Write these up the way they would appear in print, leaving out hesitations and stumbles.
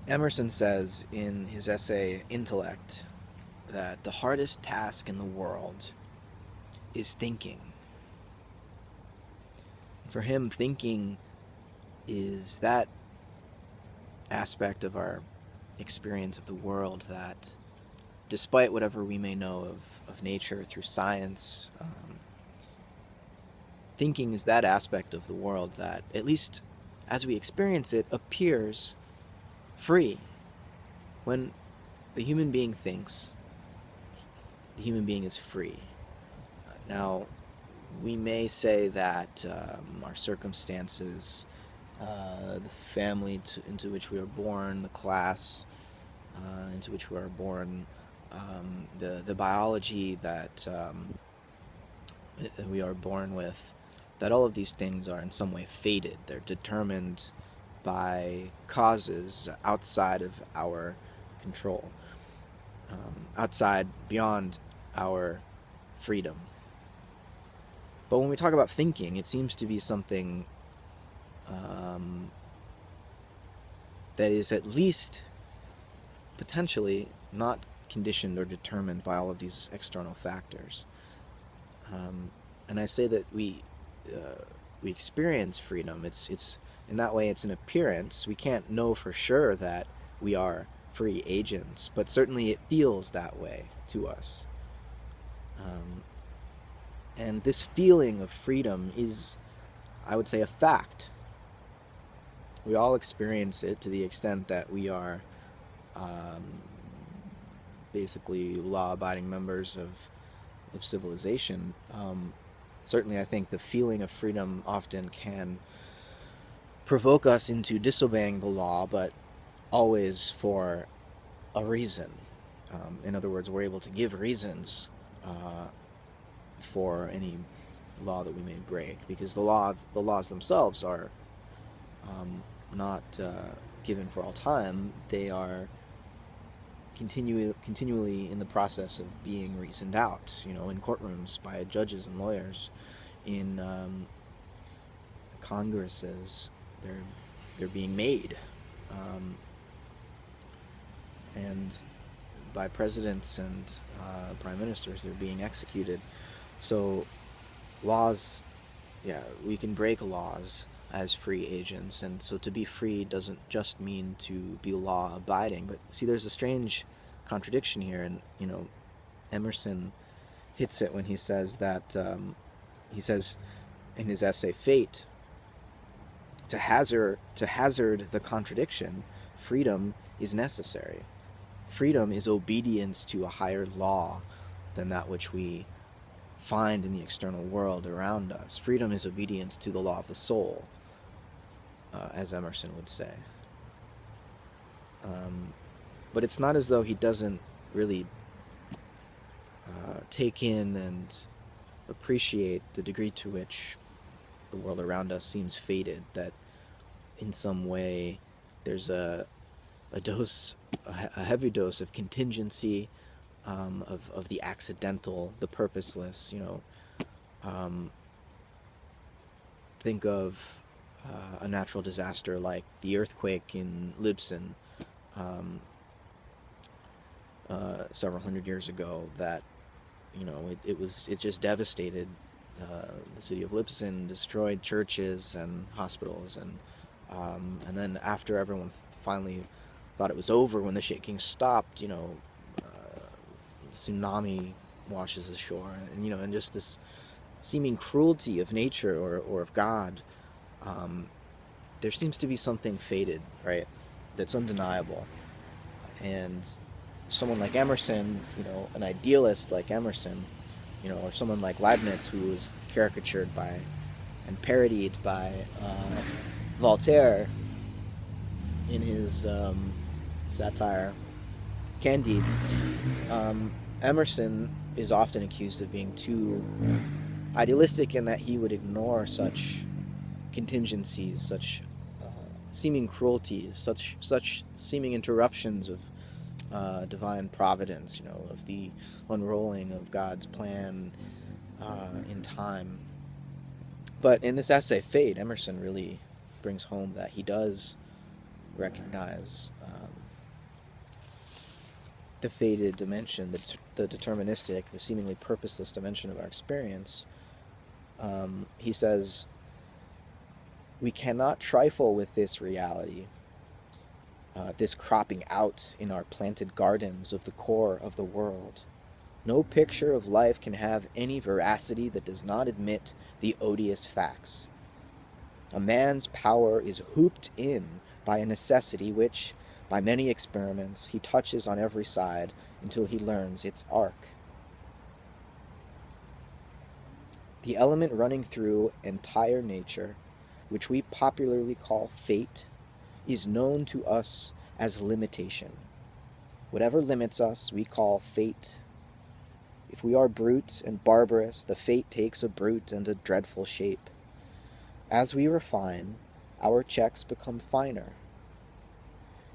Emerson says in his essay Intellect that the hardest task in the world is thinking. For him, thinking is that aspect of our experience of the world that, despite whatever we may know of nature through science, thinking is that aspect of the world that, at least as we experience it, appears free. When the human being thinks, the human being is free. Now, we may say that our circumstances, the family into which we are born, the class into which we are born, the biology that we are born with, that all of these things are in some way fated. They're determined by causes outside of our control, outside, beyond our freedom. But when we talk about thinking, it seems to be something that is at least potentially not conditioned or determined by all of these external factors. And I say that we experience freedom. It's in that way, it's an appearance. We can't know for sure that we are free agents, but certainly it feels that way to us. And this feeling of freedom is, I would say, a fact. We all experience it to the extent that we are basically law-abiding members of civilization. Certainly, I think the feeling of freedom often can provoke us into disobeying the law, but always for a reason. In other words, we're able to give reasons for any law that we may break, because the laws themselves are not given for all time. They are continually in the process of being reasoned out, in courtrooms by judges and lawyers, in congresses. They're being made, and by presidents and prime ministers, they're being executed. So laws, yeah, we can break laws as free agents, and so to be free doesn't just mean to be law abiding. But see, there's a strange contradiction here, and Emerson hits it when he says that he says in his essay Fate, to hazard the contradiction, freedom is necessary. Freedom is obedience to a higher law than that which we find in the external world around us. Freedom is obedience to the law of the soul, as Emerson would say. But it's not as though he doesn't really take in and appreciate the degree to which the world around us seems fated, that in some way there's a heavy dose of contingency, of the accidental, the purposeless. Think of a natural disaster like the earthquake in Libsyn several hundred years ago. That it just devastated the city of Libsyn, destroyed churches and hospitals, and then after everyone finally thought it was over, when the shaking stopped, tsunami washes ashore, and just this seeming cruelty of nature or of God. There seems to be something fated, right, that's undeniable. And someone like Emerson, an idealist like Emerson, or someone like Leibniz, who was caricatured by and parodied by Voltaire in his satire Candide. Emerson is often accused of being too idealistic in that he would ignore such contingencies, such seeming cruelties, such seeming interruptions of divine providence, of the unrolling of God's plan in time. But in this essay, Fate, Emerson really brings home that he does recognize the fated dimension, the deterministic, the seemingly purposeless dimension of our experience, he says, we cannot trifle with this reality, this cropping out in our planted gardens of the core of the world. No picture of life can have any veracity that does not admit the odious facts. A man's power is hooped in by a necessity which, by many experiments, he touches on every side until he learns its arc. The element running through entire nature, which we popularly call fate, is known to us as limitation. Whatever limits us, we call fate. If we are brute and barbarous, the fate takes a brute and a dreadful shape. As we refine, our checks become finer.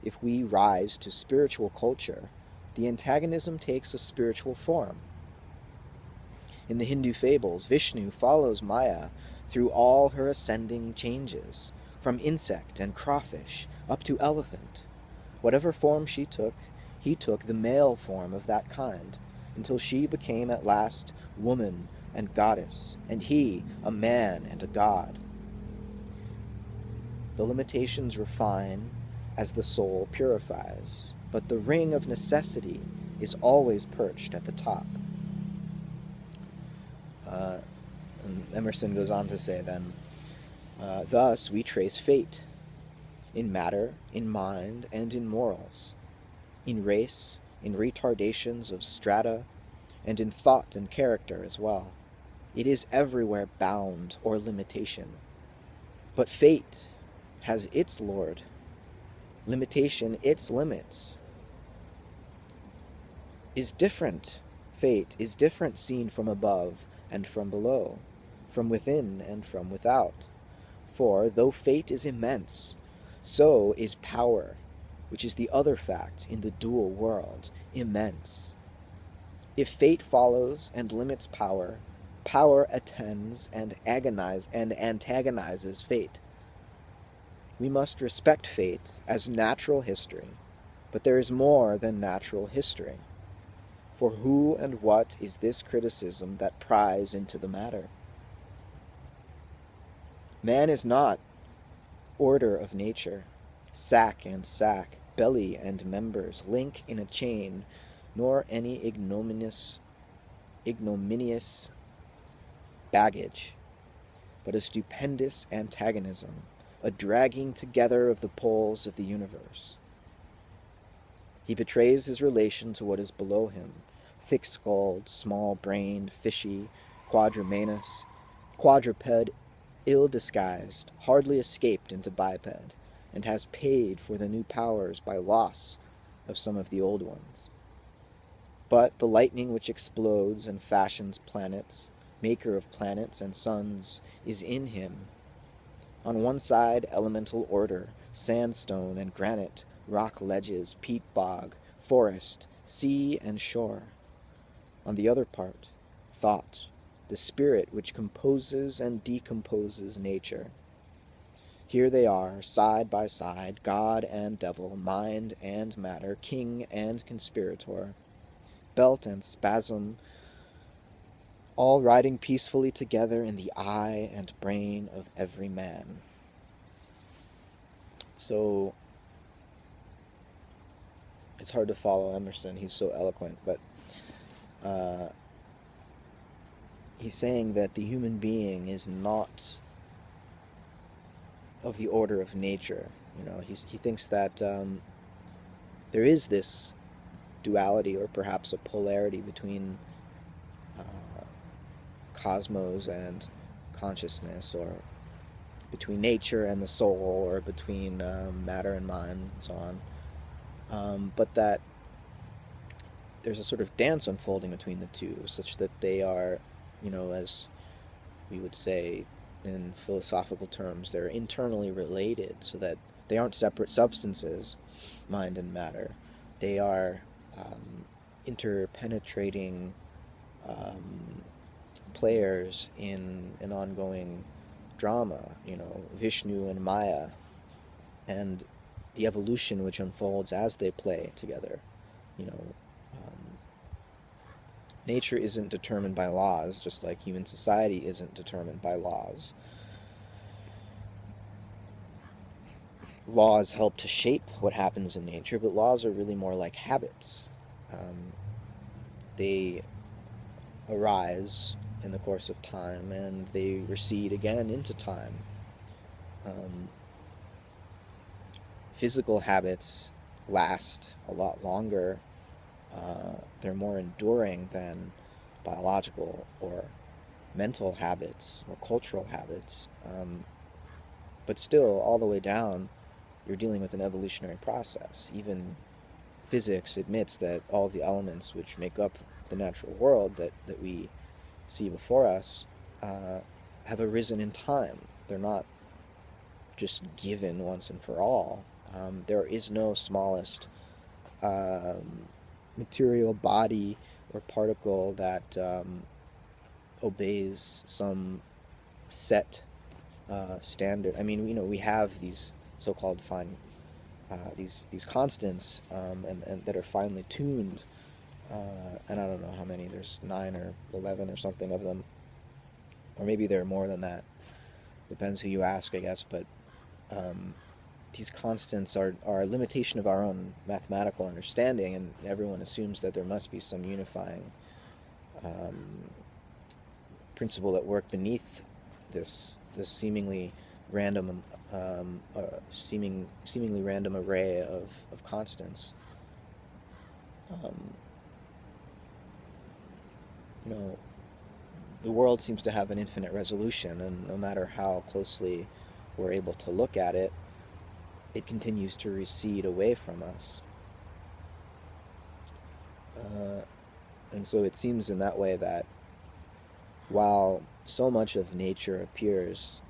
If we rise to spiritual culture, the antagonism takes a spiritual form. In the Hindu fables, Vishnu follows Maya through all her ascending changes, from insect and crawfish up to elephant. Whatever form she took, he took the male form of that kind, until she became at last woman and goddess, and he a man and a god. The limitations refine as the soul purifies, but the ring of necessity is always perched at the top. And Emerson goes on to say then, thus we trace fate in matter, in mind, and in morals, in race, in retardations of strata, and in thought and character as well. It is everywhere bound or limitation. But fate has its lord, limitation its limits. Fate is different seen from above and from below, from within and from without. For though fate is immense, so is power, which is the other fact in the dual world, immense. If fate follows and limits power, power attends and antagonizes fate. We must respect fate as natural history, but there is more than natural history. For who and what is this criticism that pries into the matter? Man is not order of nature, sack and sack, belly and members, link in a chain, nor any ignominious baggage, but a stupendous antagonism, a dragging together of the poles of the universe. He betrays his relation to what is below him, thick-skulled, small-brained, fishy, quadrumanous, quadruped, ill-disguised, hardly escaped into biped, and has paid for the new powers by loss of some of the old ones. But the lightning which explodes and fashions planets, maker of planets and suns, is in him. On one side, elemental order, sandstone and granite, rock ledges, peat bog, forest, sea and shore. On the other part, thought, the spirit which composes and decomposes nature. Here they are, side by side, God and devil, mind and matter, king and conspirator, belt and spasm, all riding peacefully together in the eye and brain of every man. So, it's hard to follow Emerson, he's so eloquent, but he's saying that the human being is not of the order of nature. He thinks that there is this duality, or perhaps a polarity, between cosmos and consciousness, or between nature and the soul, or between matter and mind, and so on. But that there's a sort of dance unfolding between the two, such that they are, as we would say in philosophical terms, they're internally related, so that they aren't separate substances, mind and matter. They are interpenetrating players in an ongoing drama, Vishnu and Maya, and the evolution which unfolds as they play together. nature isn't determined by laws, just like human society isn't determined by laws. Laws help to shape what happens in nature, but laws are really more like habits. They arise in the course of time and they recede again into time. Um, Physical habits last a lot longer. They're more enduring than biological or mental habits or cultural habits. But still, all the way down, you're dealing with an evolutionary process. Even physics admits that all the elements which make up the natural world that we see before us have arisen in time. They're not just given once and for all. There is no smallest material body or particle that obeys some set standard. I mean, we have these so-called these constants, and that are finely tuned, and I don't know how many. There's 9 or 11 or something of them, or maybe there are more than that. Depends who you ask, I guess. But these constants are a limitation of our own mathematical understanding, and everyone assumes that there must be some unifying principle at work beneath this seemingly random seemingly random array of constants. You know, the world seems to have an infinite resolution, and no matter how closely we're able to look at it, it continues to recede away from us. And so it seems in that way that while so much of nature appears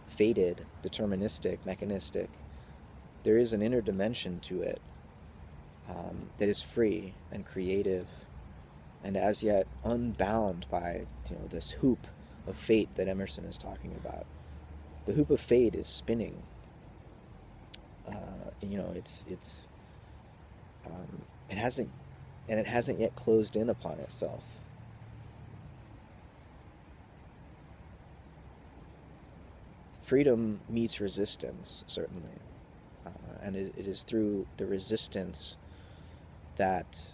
fated, deterministic, mechanistic, there is an inner dimension to it that is free and creative and as yet unbound by this hoop of fate that Emerson is talking about. The hoop of fate is spinning. It's it hasn't yet closed in upon itself. Freedom meets resistance, certainly, and it is through the resistance that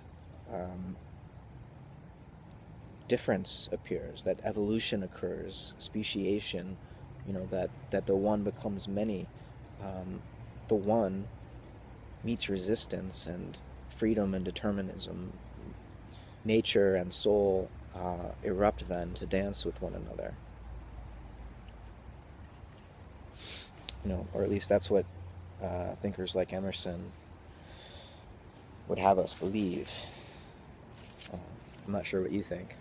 difference appears, that evolution occurs, speciation, that the one becomes many. The one meets resistance, and freedom and determinism, nature and soul erupt then to dance with one another. Or at least that's what thinkers like Emerson would have us believe. I'm not sure what you think.